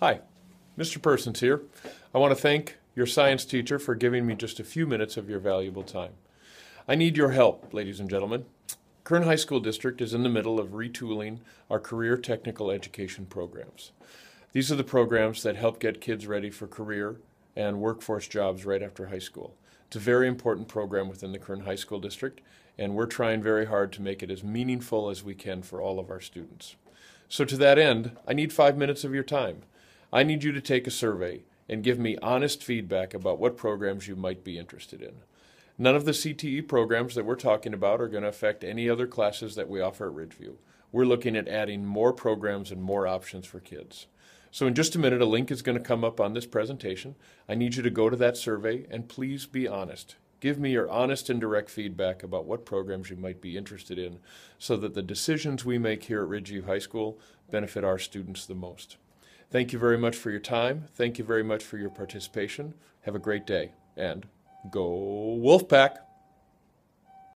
Hi, Mr. Persons here. I want to thank your science teacher for giving me just a few minutes of your valuable time. I need your help, ladies and gentlemen. Kern High School District is in the middle of retooling our career technical education programs. These are the programs that help get kids ready for career and workforce jobs right after high school. It's a very important program within the Kern High School District, and we're trying very hard to make it as meaningful as we can for all of our students. So to that end, I need 5 minutes of your time. I need you to take a survey and give me honest feedback about what programs you might be interested in. None of the CTE programs that we're talking about are going to affect any other classes that we offer at Ridgeview. We're looking at adding more programs and more options for kids. So in just a minute, a link is going to come up on this presentation. I need you to go to that survey and please be honest. Give me your honest and direct feedback about what programs you might be interested in so that the decisions we make here at Ridgeview High School benefit our students the most. Thank you very much for your time. Thank you very much for your participation. Have a great day, and go Wolfpack!